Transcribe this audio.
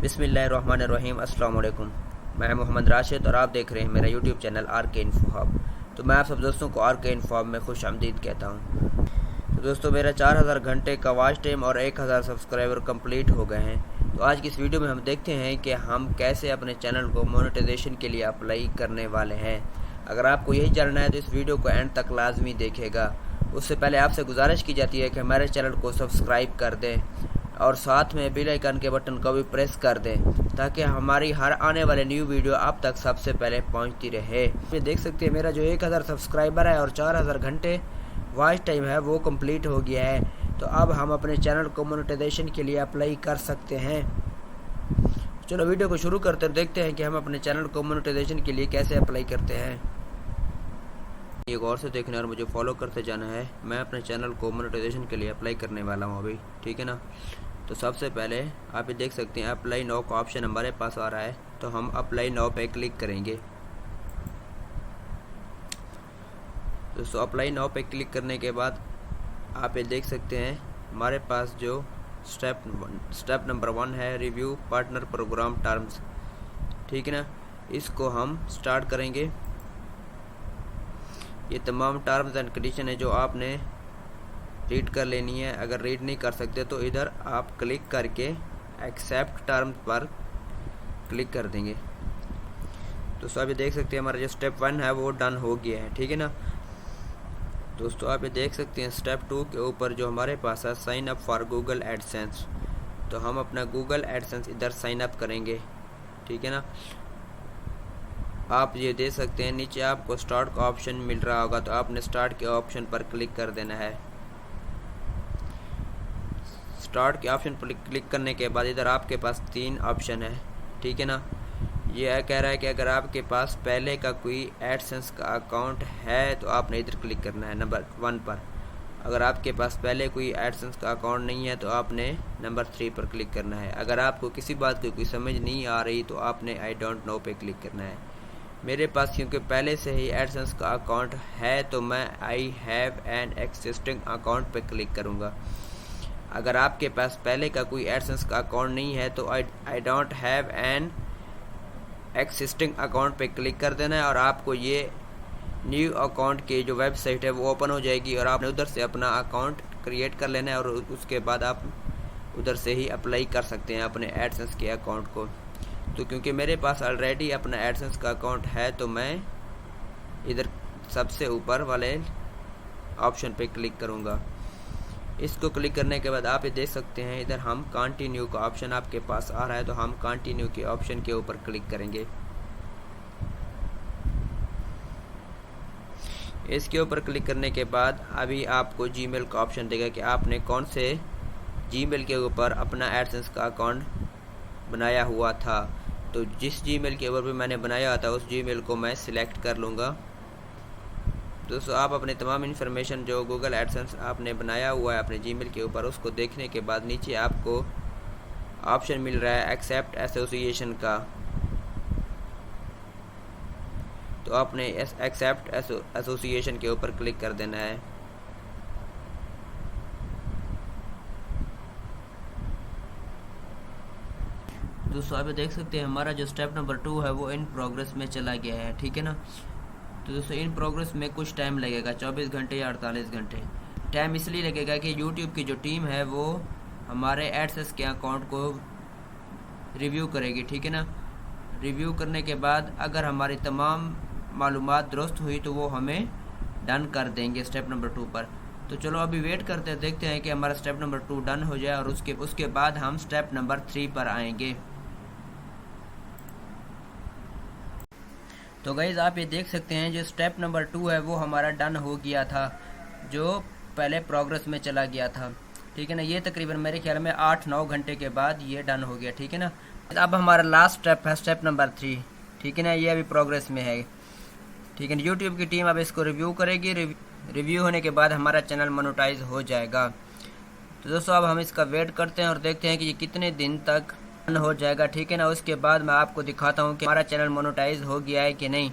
बिस्मिल्लाहिर्रहमानिर्रहीम। अस्सलाम वालेकुम। मैं मोहम्मद राशिद और आप देख रहे हैं मेरा YouTube channel RK info hub. तो मैं आप सब दोस्तों को RK इन्फो हब में खुश आमदीद कहता हूँ। तो दोस्तों मेरा 4000 घंटे का वॉच टाइम और 1000 सब्सक्राइबर कंप्लीट हो गए हैं। तो आज की इस वीडियो में हम देखते हैं कि हम कैसे अपने चैनल को मोनेटाइजेशन के लिए अप्लाई करने वाले हैं। अगर आपको यही जानना है तो इस वीडियो को एंड तक लाजमी देखेगा। उससे पहले आपसे गुजारिश की जाती है कि हमारे चैनल को सब्सक्राइब कर दें और साथ में बेल आइकन के बटन को भी प्रेस कर दें ताकि हमारी हर आने वाले न्यू वीडियो आप तक सबसे पहले पहुंचती रहे। ये देख सकते हैं मेरा जो 1000 सब्सक्राइबर है और 4000 घंटे वॉच टाइम है वो कंप्लीट हो गया है। तो अब हम अपने चैनल को मोनेटाइजेशन के लिए अप्लाई कर सकते हैं। चलो वीडियो को शुरू करते हैं, देखते हैं कि हम अपने चैनल को मोनेटाइजेशन के लिए कैसे अप्लाई करते हैं। ये गौर से देखना और मुझे फॉलो करते जाना है। मैं अपने चैनल को मोनेटाइजेशन के लिए अप्लाई करने वाला हूँ अभी, ठीक है ना। तो सबसे पहले आप ये देख सकते हैं अप्लाई नाउ का ऑप्शन हमारे पास आ रहा है, तो हम अप्लाई नाउ पे क्लिक करेंगे। दोस्तों अप्लाई नाउ पे क्लिक करने के बाद आप ये देख सकते हैं हमारे पास जो स्टेप नंबर 1 है, रिव्यू पार्टनर प्रोग्राम टर्म्स, ठीक है ना। इसको हम स्टार्ट करेंगे। ये तमाम टर्म्स एंड कंडीशन है जो आपने रीड कर लेनी है। अगर रीड नहीं कर सकते तो इधर आप क्लिक करके एक्सेप्ट टर्म पर क्लिक कर देंगे। तो सब ये देख सकते हैं हमारा जो स्टेप 1 है वो डन हो गया है, ठीक है ना। दोस्तों आप ये देख सकते हैं स्टेप 2 के ऊपर जो हमारे पास है sign up for Google AdSense, तो हम अपना गूगल एडसेंस इधर साइन अप करेंगे, ठीक है ना। आप ये दे सकते हैं नीचे आपको स्टार्ट का ऑप्शन मिल रहा होगा, तो आपने स्टार्ट के ऑप्शन पर क्लिक कर देना है। स्टार्ट के ऑप्शन पर क्लिक करने के बाद इधर आपके पास 3 ऑप्शन है, ठीक है ना। ये कह रहा है कि अगर आपके पास पहले का कोई एडसेंस का अकाउंट है तो आपने इधर क्लिक करना है नंबर 1 पर। अगर आपके पास पहले कोई एडसेंस का अकाउंट नहीं है तो आपने नंबर 3 पर क्लिक करना है। अगर आपको किसी बात की कोई समझ नहीं आ रही तो आपने आई डोंट नो पे क्लिक करना है। मेरे पास क्योंकि पहले से ही एडसेंस का अकाउंट है तो मैं I have an existing account पे क्लिक करूँगा। अगर आपके पास पहले का कोई एडसेंस का अकाउंट नहीं है तो I don't have an existing account पे क्लिक कर देना है और आपको ये न्यू अकाउंट की जो वेबसाइट है वो ओपन हो जाएगी और आपने उधर से अपना अकाउंट क्रिएट कर लेना है और उसके बाद आप उधर से ही अप्लाई कर सकते हैं अपने एडसेंस के अकाउंट को। तो क्योंकि मेरे पास ऑलरेडी अपना एडसेंस का अकाउंट है तो मैं इधर सबसे ऊपर वाले ऑप्शन पे क्लिक करूँगा। इसको क्लिक करने के बाद आप ये देख सकते हैं इधर हम कंटिन्यू का ऑप्शन आपके पास आ रहा है, तो हम कंटिन्यू के ऑप्शन के ऊपर क्लिक करेंगे। इसके ऊपर क्लिक करने के बाद अभी आपको जीमेल का ऑप्शन देगा कि आपने कौन से जीमेल के ऊपर अपना एडसेंस का अकाउंट बनाया हुआ था। तो जिस जीमेल के ऊपर भी मैंने बनाया था उस जीमेल को मैं सिलेक्ट कर लूँगा। दोस्तों आप अपने तमाम इन्फॉर्मेशन जो गूगल एडसेंस आपने बनाया हुआ है अपने जीमेल के ऊपर उसको देखने के बाद नीचे आपको ऑप्शन मिल रहा है एक्सेप्ट एसोसिएशन का, तो आपने एक्सेप्ट एसोसिएशन के ऊपर क्लिक कर देना है। दोस्तों आप देख सकते हैं हमारा जो स्टेप नंबर 2 है वो इन प्रोग्रेस में चला गया है, ठीक है ना। तो दोस्तों इन प्रोग्रेस में कुछ टाइम लगेगा, 24 घंटे या 48 घंटे। टाइम इसलिए लगेगा कि यूट्यूब की जो टीम है वो हमारे एडसेंस के अकाउंट को रिव्यू करेगी, ठीक है ना। रिव्यू करने के बाद अगर हमारी तमाम मालूमात दुरुस्त हुई तो वो हमें डन कर देंगे स्टेप नंबर 2 पर। तो चलो अभी वेट करते हैं, देखते हैं कि हमारा स्टेप नंबर 2 डन हो जाए और उसके बाद हम स्टेप नंबर 3 पर आएंगे। तो गाइज आप ये देख सकते हैं जो स्टेप नंबर 2 है वो हमारा डन हो गया था, जो पहले प्रोग्रेस में चला गया था, ठीक है ना। ये तकरीबन मेरे ख्याल में 8-9 घंटे के बाद ये डन हो गया, ठीक है ना। अब हमारा लास्ट स्टेप है स्टेप नंबर 3, ठीक है ना। ये अभी प्रोग्रेस में है, ठीक है ना। यूट्यूब की टीम अब इसको रिव्यू करेगी। रिव्यू होने के बाद हमारा चैनल मोनेटाइज हो जाएगा। तो दोस्तों अब हम इसका वेट करते हैं और देखते हैं कि ये कितने दिन तक हो जाएगा, ठीक है ना। उसके बाद मैं आपको दिखाता हूँ कि हमारा चैनल मोनेटाइज हो गया है कि नहीं।